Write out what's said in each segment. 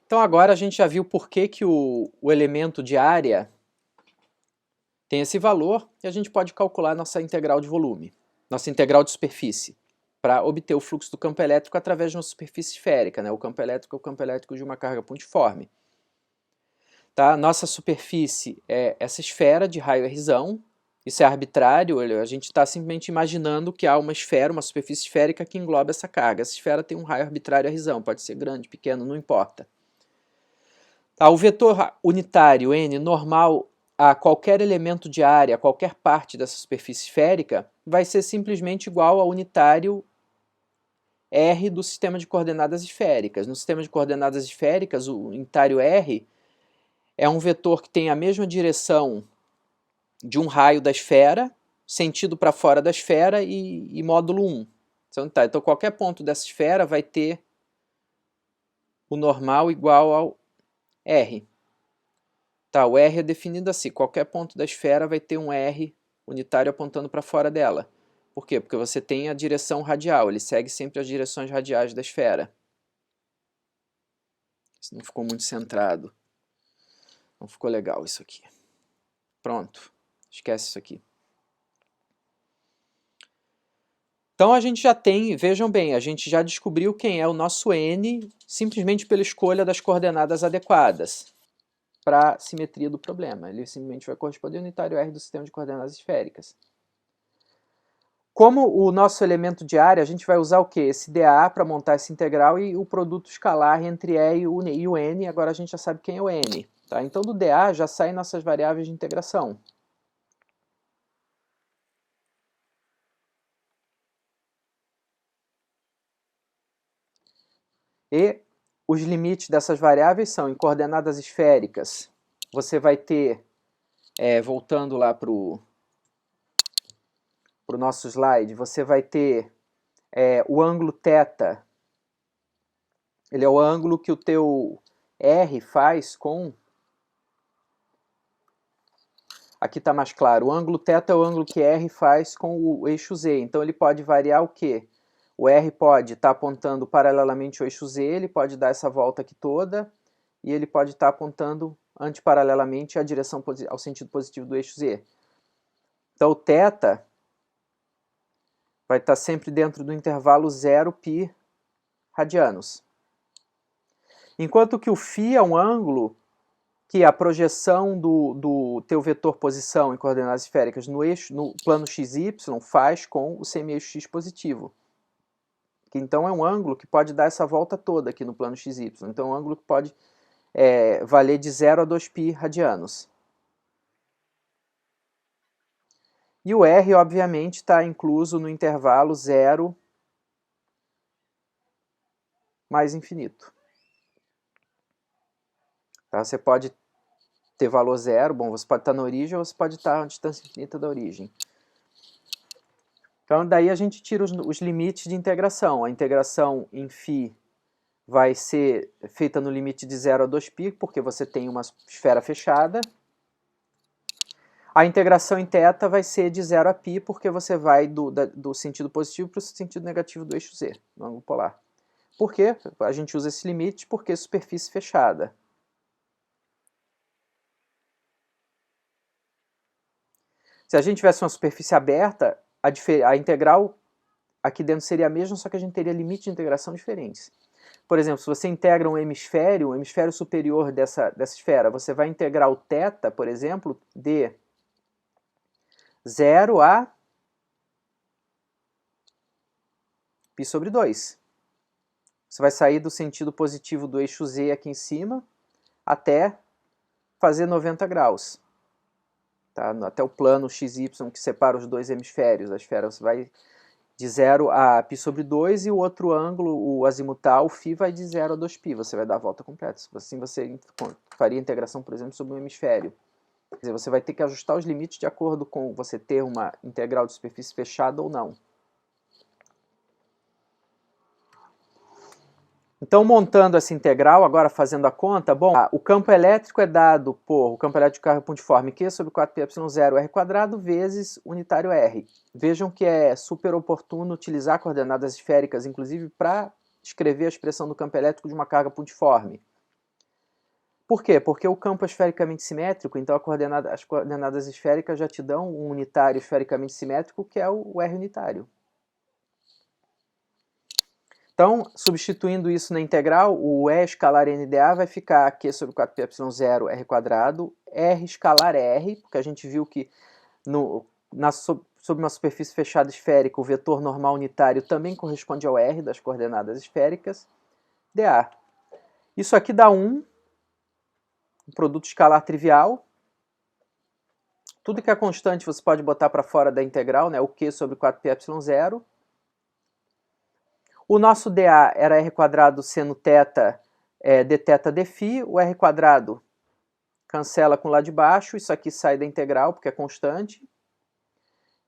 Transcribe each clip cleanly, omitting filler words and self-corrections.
Então agora a gente já viu por que o elemento de área tem esse valor e a gente pode calcular nossa integral de volume, nossa integral de superfície, para obter o fluxo do campo elétrico através de uma superfície esférica, né? O campo elétrico é o campo elétrico de uma carga pontiforme. Tá? Nossa superfície é essa esfera de raio Rzão. Isso é arbitrário, a gente está simplesmente imaginando que há uma esfera, uma superfície esférica que engloba essa carga. Essa esfera tem um raio arbitrário Rzão, pode ser grande, pequeno, não importa. Tá, o vetor unitário n normal a qualquer elemento de área, a qualquer parte dessa superfície esférica, vai ser simplesmente igual ao unitário R do sistema de coordenadas esféricas. No sistema de coordenadas esféricas, o unitário R é um vetor que tem a mesma direção de um raio da esfera, sentido para fora da esfera e módulo 1. Então qualquer ponto dessa esfera vai ter o normal igual ao R. Tá, o R é definido assim, qualquer ponto da esfera vai ter um R unitário apontando para fora dela. Por quê? Porque você tem a direção radial, ele segue sempre as direções radiais da esfera. Isso não ficou muito centrado. Não ficou legal isso aqui. Pronto, esquece isso aqui. Então a gente já tem, vejam bem, a gente já descobriu quem é o nosso N simplesmente pela escolha das coordenadas adequadas para a simetria do problema. Ele simplesmente vai corresponder ao unitário R do sistema de coordenadas esféricas. Como o nosso elemento de área, a gente vai usar o quê? Esse dA para montar essa integral e o produto escalar entre E e o N, agora a gente já sabe quem é o N. Tá? Então do dA já saem nossas variáveis de integração. E os limites dessas variáveis são em coordenadas esféricas. Você vai ter, voltando lá para o nosso slide, você vai ter o ângulo θ. Ele é o ângulo que o teu R faz com... Aqui está mais claro. O ângulo θ é o ângulo que R faz com o eixo Z. Então ele pode variar o quê? O R pode estar apontando paralelamente ao eixo Z, ele pode dar essa volta aqui toda, e ele pode estar apontando antiparalelamente ao sentido positivo do eixo Z. Então o θ vai estar sempre dentro do intervalo 0π radianos. Enquanto que o φ é um ângulo que a projeção do teu vetor posição em coordenadas esféricas no plano xy faz com o semi-eixo x positivo. Que então é um ângulo que pode dar essa volta toda aqui no plano xy. Então é um ângulo que pode valer de 0 a 2π radianos. E o R, obviamente, está incluso no intervalo 0 mais infinito. Tá? Você pode ter valor 0, bom, você pode estar na origem ou você pode estar a distância infinita da origem. Então daí a gente tira os limites de integração. A integração em φ vai ser feita no limite de 0 a 2π, porque você tem uma esfera fechada. A integração em θ vai ser de 0 a π, porque você vai do sentido positivo para o sentido negativo do eixo Z, no ângulo polar. Por quê? A gente usa esse limite porque é superfície fechada. Se a gente tivesse uma superfície aberta, a integral aqui dentro seria a mesma, só que a gente teria limites de integração diferentes. Por exemplo, se você integra um hemisfério, o hemisfério superior dessa esfera, você vai integrar o θ, por exemplo, de 0 a π sobre 2. Você vai sair do sentido positivo do eixo Z aqui em cima até fazer 90 graus. Tá? Até o plano XY que separa os dois hemisférios da esfera. Você vai de 0 a π sobre 2 e o outro ângulo, o azimutal, o φ, vai de 0 a 2π. Você vai dar a volta completa. Assim você faria a integração, por exemplo, sobre um hemisfério. Quer dizer, você vai ter que ajustar os limites de acordo com você ter uma integral de superfície fechada ou não. Então, montando essa integral, agora fazendo a conta, bom, o campo elétrico é dado por o campo elétrico de carga pontiforme Q sobre 4πε0 r² vezes unitário R. Vejam que é super oportuno utilizar coordenadas esféricas, inclusive para escrever a expressão do campo elétrico de uma carga pontiforme. Por quê? Porque o campo é esfericamente simétrico, então as coordenadas esféricas já te dão um unitário esfericamente simétrico, que é o R unitário. Então, substituindo isso na integral, o E escalar NdA vai ficar Q sobre 4πε0 R quadrado, R escalar R, porque a gente viu que sob uma superfície fechada esférica, o vetor normal unitário também corresponde ao R das coordenadas esféricas, dA. Isso aqui dá um produto escalar trivial. Tudo que é constante você pode botar para fora da integral, né? O Q sobre 4πε0. O nosso dA era R quadrado seno θ dθ dφ. O R quadrado cancela com o lado de baixo. Isso aqui sai da integral, porque é constante.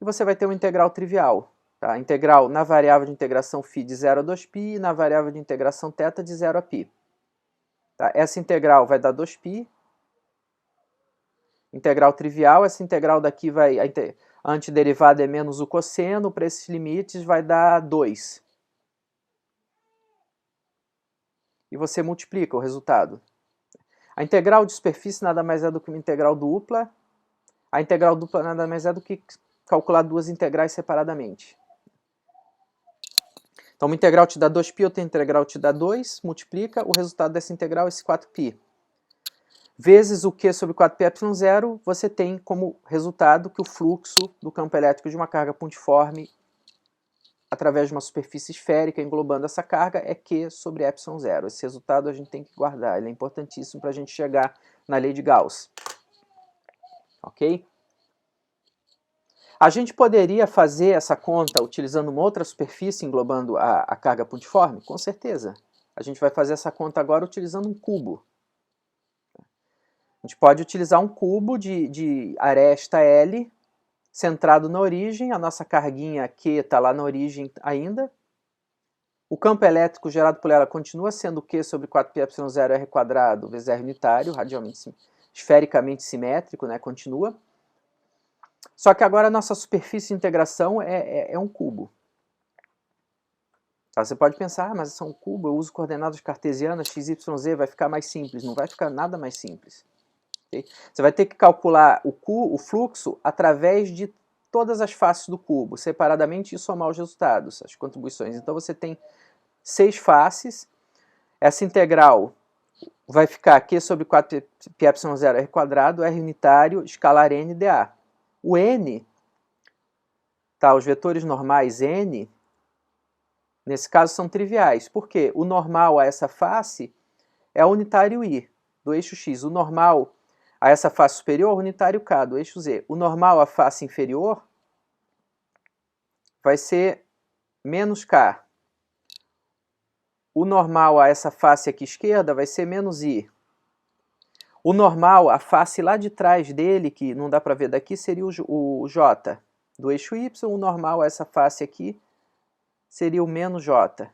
E você vai ter uma integral trivial. Tá? Integral na variável de integração φ de 0 a 2π e na variável de integração θ de 0 a π. Tá? Essa integral vai dar 2π. Integral trivial, essa integral daqui vai... A antiderivada é menos o cosseno, para esses limites vai dar 2. E você multiplica o resultado. A integral de superfície nada mais é do que uma integral dupla. A integral dupla nada mais é do que calcular duas integrais separadamente. Então, uma integral te dá 2π, outra integral te dá 2, multiplica, o resultado dessa integral é esse 4π. Vezes o Q sobre 4πε0, você tem como resultado que o fluxo do campo elétrico de uma carga pontiforme através de uma superfície esférica englobando essa carga é Q sobre ε0. Esse resultado a gente tem que guardar, ele é importantíssimo para a gente chegar na lei de Gauss. Ok? A gente poderia fazer essa conta utilizando uma outra superfície englobando a carga pontiforme? Com certeza. A gente vai fazer essa conta agora utilizando um cubo. A gente pode utilizar um cubo de aresta L centrado na origem, a nossa carguinha Q está lá na origem ainda. O campo elétrico gerado por ela continua sendo Q sobre 4πε0 R quadrado vezes R unitário, radialmente, esfericamente simétrico, né, continua. Só que agora a nossa superfície de integração é um cubo. Tá, você pode pensar, mas isso é um cubo, eu uso coordenadas cartesianas, x, y, z, vai ficar mais simples. Não vai ficar nada mais simples. Okay? Você vai ter que calcular o fluxo através de todas as faces do cubo, separadamente, e somar os resultados, as contribuições. Então você tem 6 faces. Essa integral vai ficar Q sobre 4πε0 R quadrado, R unitário, escalar N dA. O N, tá, os vetores normais N, nesse caso são triviais. Por quê? O normal a essa face é o unitário I, do eixo X. O normal a essa face superior, o unitário K, do eixo Z. O normal à face inferior vai ser menos K. O normal a essa face aqui esquerda vai ser menos I. O normal, a face lá de trás dele, que não dá para ver daqui, seria o J do eixo Y. O normal a essa face aqui seria o menos J.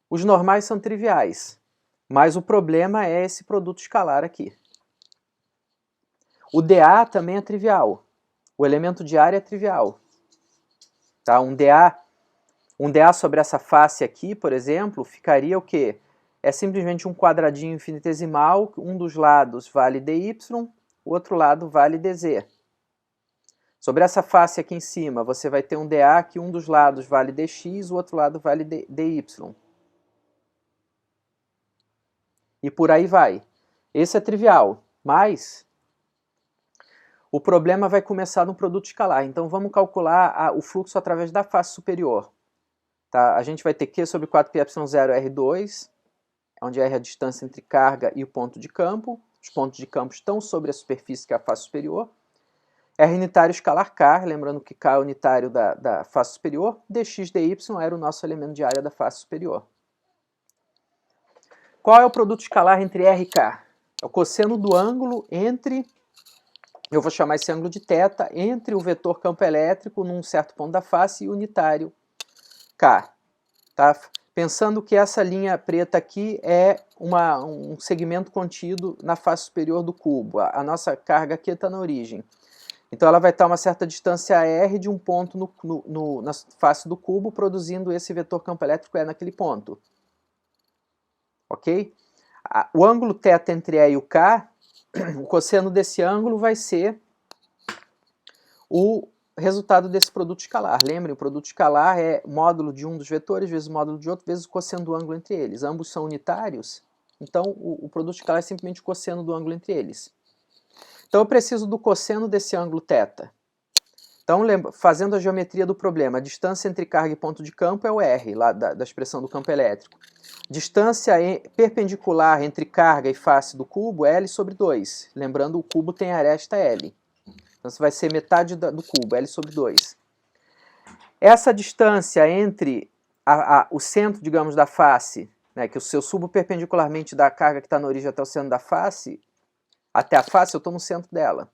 Os normais são triviais, mas o problema é esse produto escalar aqui. O dA também é trivial. O elemento de área é trivial. Tá? Um dA sobre essa face aqui, por exemplo, ficaria o quê? É simplesmente um quadradinho infinitesimal, um dos lados vale dy, o outro lado vale dz. Sobre essa face aqui em cima, você vai ter um dA que um dos lados vale dx, o outro lado vale dy. E por aí vai. Esse é trivial, mas o problema vai começar no produto escalar. Então vamos calcular o fluxo através da face superior. Tá? A gente vai ter Q sobre 4πε0 R2, onde R é a distância entre carga e o ponto de campo. Os pontos de campo estão sobre a superfície, que é a face superior. R unitário escalar K, lembrando que K é unitário da face superior. dx dy era o nosso elemento de área da face superior. Qual é o produto escalar entre R e K? É o cosseno do ângulo entre, eu vou chamar esse ângulo de θ, entre o vetor campo elétrico num certo ponto da face e o unitário K. Tá? Pensando que essa linha preta aqui é um segmento contido na face superior do cubo. A nossa carga aqui está na origem. Então ela vai estar a uma certa distância R de um ponto na face do cubo, produzindo esse vetor campo elétrico naquele ponto. Ok? O ângulo θ entre E e o K, o cosseno desse ângulo vai ser o resultado desse produto escalar. Lembrem, o produto escalar é módulo de um dos vetores vezes o módulo de outro vezes o cosseno do ângulo entre eles. Ambos são unitários, então o produto escalar é simplesmente o cosseno do ângulo entre eles. Então eu preciso do cosseno desse ângulo θ. Então, fazendo a geometria do problema, a distância entre carga e ponto de campo é o R, lá da expressão do campo elétrico. Distância perpendicular entre carga e face do cubo é L sobre 2. Lembrando, o cubo tem aresta L. Então, isso vai ser metade do cubo, L sobre 2. Essa distância entre o centro, digamos, da face, né, que se eu subo perpendicularmente da carga que está na origem até o centro da face, até a face eu estou no centro dela.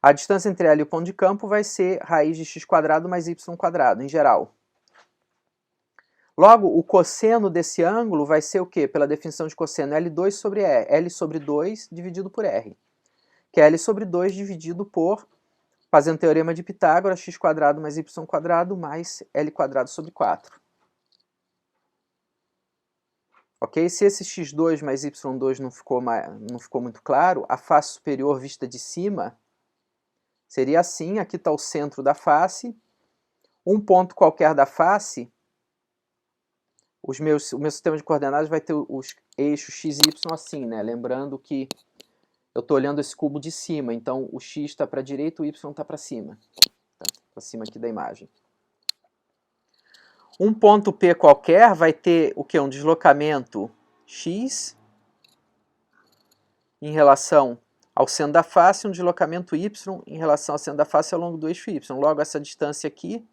A distância entre ela e o ponto de campo vai ser raiz de x² mais y², em geral. Logo, o cosseno desse ângulo vai ser o quê? Pela definição de cosseno, L2 sobre E, L sobre 2 dividido por R, que é L sobre 2 dividido por, fazendo o teorema de Pitágoras, x² mais y² mais L² sobre 4. Ok? Se esse x2 mais y2 não ficou muito claro, a face superior vista de cima seria assim, aqui está o centro da face, um ponto qualquer da face, o meu sistema de coordenadas vai ter os eixos x e y assim, né? Lembrando que eu estou olhando esse cubo de cima, então o x está para a direita, o y está para cima. Tá? Para cima aqui da imagem. Um ponto P qualquer vai ter o quê? Um deslocamento x em relação ao centro da face, um deslocamento y em relação ao centro da face ao longo do eixo y. Logo, essa distância aqui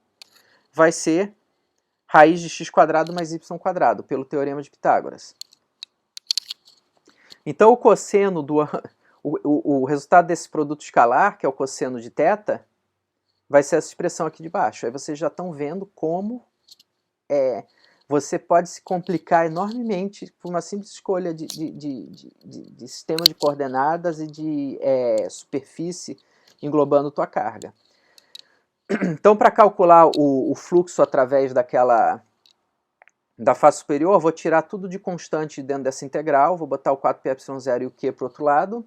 vai ser raiz de x² mais y², pelo teorema de Pitágoras. Então, o cosseno o resultado desse produto escalar, que é o cosseno de θ, vai ser essa expressão aqui de baixo. Aí vocês já estão vendo como você pode se complicar enormemente por uma simples escolha de sistema de coordenadas e de superfície englobando tua carga. Então, para calcular o fluxo através da face superior, eu vou tirar tudo de constante dentro dessa integral, vou botar o 4πε0 e o Q para o outro lado,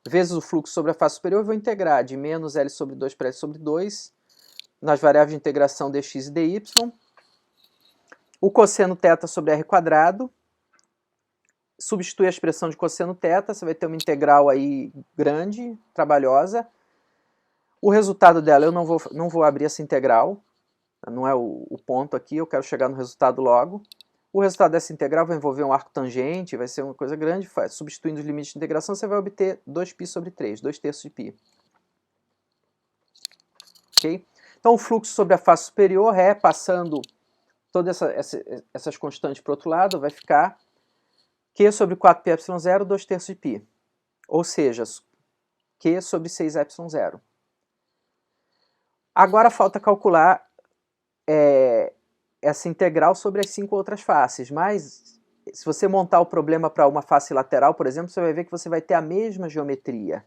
vezes o fluxo sobre a face superior, eu vou integrar de menos L sobre 2 para L sobre 2, nas variáveis de integração dx e dy, o cosseno θ sobre R², substitui a expressão de cosseno θ, você vai ter uma integral aí grande, trabalhosa. O resultado dela, eu não vou abrir essa integral, não é o ponto aqui, eu quero chegar no resultado logo. O resultado dessa integral vai envolver um arco tangente, vai ser uma coisa grande, substituindo os limites de integração, você vai obter 2π sobre 3, 2/3 de π. Ok? Então o fluxo sobre a face superior passando todas essas constantes para o outro lado, vai ficar Q sobre 4πε0, 2/3 de π. Ou seja, Q sobre 6ε0. Agora falta calcular essa integral sobre as 5 outras faces, mas se você montar o problema para uma face lateral, por exemplo, você vai ver que você vai ter a mesma geometria.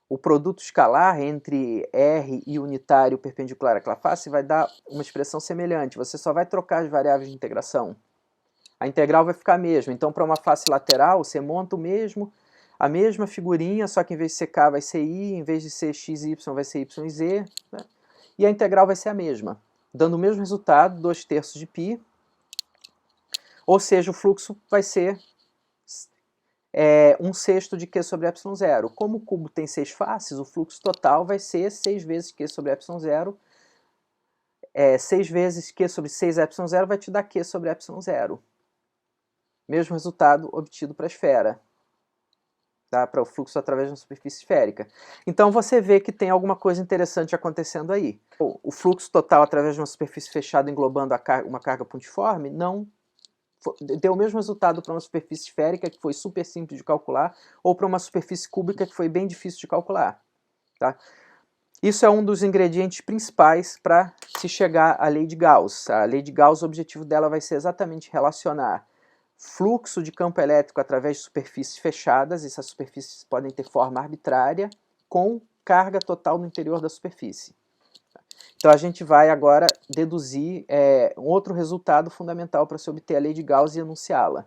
O produto escalar entre R e unitário perpendicular àquela face vai dar uma expressão semelhante, você só vai trocar as variáveis de integração. A integral vai ficar a mesma, então para uma face lateral você monta a mesma figurinha, só que em vez de ser K vai ser I, em vez de ser X e Y vai ser Y e Z, né? E a integral vai ser a mesma, dando o mesmo resultado, 2/3 de π, ou seja, o fluxo vai ser 1/6 de Q sobre ε0. Como o cubo tem 6 faces, o fluxo total vai ser 6 vezes Q sobre ε0. 6 vezes Q sobre 6ε0 vai te dar Q sobre ε0. Mesmo resultado obtido para a esfera, tá? Para o fluxo através de uma superfície esférica. Então você vê que tem alguma coisa interessante acontecendo aí. O fluxo total através de uma superfície fechada englobando uma carga pontiforme não deu o mesmo resultado para uma superfície esférica, que foi super simples de calcular, ou para uma superfície cúbica, que foi bem difícil de calcular. Tá? Isso é um dos ingredientes principais para se chegar à lei de Gauss. A lei de Gauss, o objetivo dela vai ser exatamente relacionar fluxo de campo elétrico através de superfícies fechadas, essas superfícies podem ter forma arbitrária, com carga total no interior da superfície. Então a gente vai agora deduzir um outro resultado fundamental para se obter a lei de Gauss e enunciá-la.